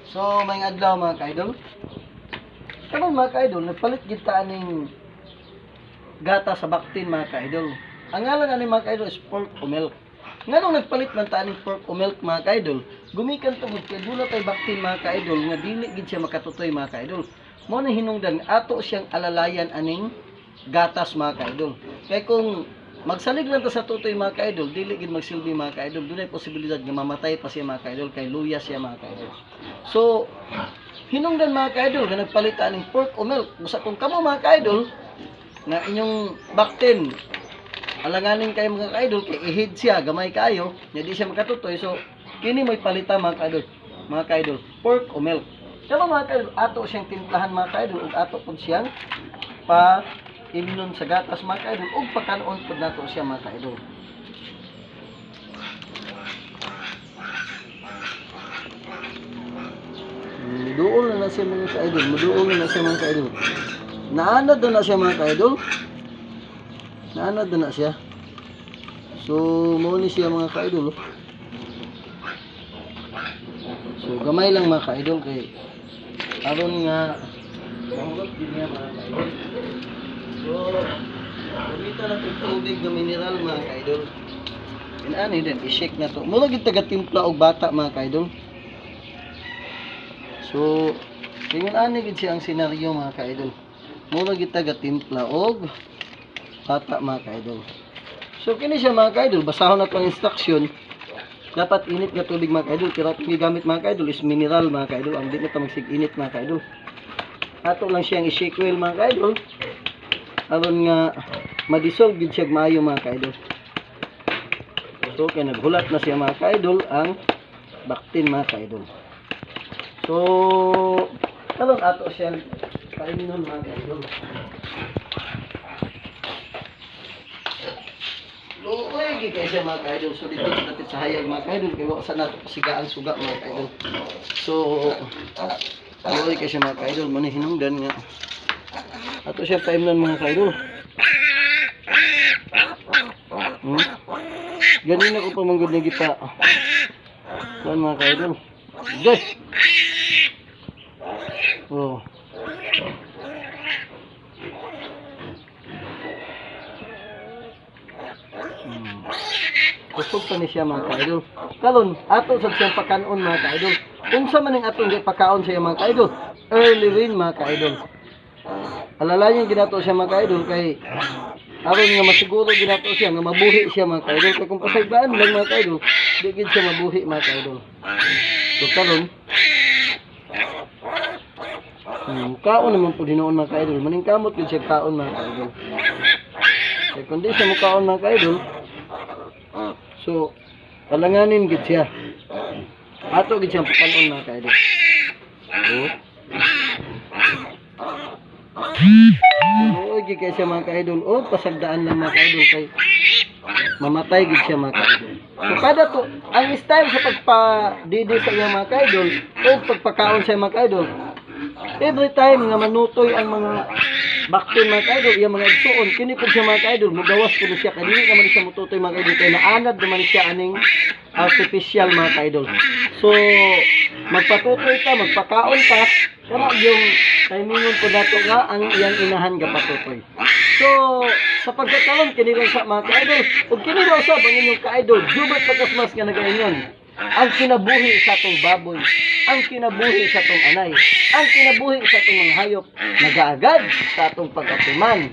So, may adlaw mga ka-idol. Karon mga ka-idol, nagpalit gid ta aning gata sa baktin mga ka-idol. Ang ngalan ani mga ka-idol is pork o milk. Nganong nagpalit man ta aning pork o milk mga ka-idol? Gumikan tungod kay dula tay baktin mga ka-idol nga dili gid siya makatutoy mga ka-idol. Mao na hinungdan ato siyang alalayan aning gatas mga ka-idol. Kay kung magsalig lang ta sa tutoy mga ka-idol, dili gid magsilbi mga ka-idol. Dunay posibilidad nga mamatay pa siya mga ka-idol kay luya siya mga ka-idol. So, hinungdan mga ka-idol nga nagpalit ta aning pork o milk. Busa kung kamo mga ka-idol na inyong baktin alanganin kayo mga ka-idol kay ihid siya gamay kayo nya di siya makatutoy, so kini may palita mga ka-idol pork o milk. Pero mga ka-idol ato siyang timplahan mga ka-idol ug ato pud siyang pa imnon sa gatas mga ka-idol ug pakanon pud nato siya mga ka-idol. Muduol na siya mga ka-idol, muduol na siya mga ka-idol. Naanad na siya mga ka-idol. Naanad na siya. So, mo ni siya mga ka-idol. So, gamay lang mga ka-idol kay aron nga mahulog din niya mga ka-idol. So, gamita na itong tubig na mineral mga ka-idol. Inani din, i-shake na to. Mula gid taga-timpla og bata mga ka-idol. So, tingin ani gid siya ang senaryo mga ka-idol. Mula gid taga-timpla og bata mga ka-idol. So kini siya mga ka-idol, basahon na ang instruction. Dapat init nga tubig mga ka-idol. Pero itong gigamit mga ka-idol is mineral mga ka-idol. Ang di na magsig-init mga ka-idol. Ato lang siyang i-shake well mga ka-idol. Aron nga ma-dissolve gid siya maayo mga ka-idol. So kay naghulat na siya mga ka-idol ang baktin mga ka-idol. So karon ato siyang paimnon mga ka-idol. Luoy gid kay siya mga ka-idol. So dito dapat sa hayag mga ka-idol kay wa sa nato pasigaan suga mga ka-idol. So luoy kay siya mga ka-idol, mo ni hinungdan nga ato siya paimnon mga ka-idol. Ganina ko pa manggod na kita. Kuan mga ka-idol. Guys. Oh. Kusog pa ni siya mga ka-idol. Karon ato sa siyang pakanon mga ka-idol. Unsa man ang atong pakaon siya mga ka-idol? Early rain mga ka-idol. Alalayan ginato siya mga ka-idol kay aron nga masiguro ginato siya nga mabuhi siya mga ka-idol. Kay kung pasayban lang mga ka-idol, di gid siya mabuhi mga ka-idol. So karon kaon naman po dinoon mga ka-idol. Maning kamot gid siya kaon mga ka-idol. Kay kung di siya mo kaon mga ka-idol, so alanganin gid siya. Ato gid siya pakanon mga ka-idol. Oo gid kay siya mga ka-idol. O pasagdaan lang mga ka-idol kay mamatay gid siya mga ka-idol. So kada to ang style sa pagpa-didi sa iya mga ka-idol o pagpakaon sa mga ka-idol, every time nga manutoy ang mga baktin mga ka-idol, iya mga igsuon, kini po siya mga ka-idol, mugawas po siya, kaya hindi naman siya mututoy mga ka-idol, kaya naanad naman siya aning artificial mga ka-idol. So, magpatutoy ka, magpakaon ka, kaya yung timingon po nato nga ang iyang inahan ka patutoy. So, sa pagkakaroon, kini lang sa mga ka-idol, o kini lang sa ang inyong ka-idol, dubat pagkasmas nga nagayon. Ang kinabuhi sa atong baboy, ang kinabuhi sa atong anay, ang kinabuhi sa atong mga hayop, nagaagad sa atong pag-atiman.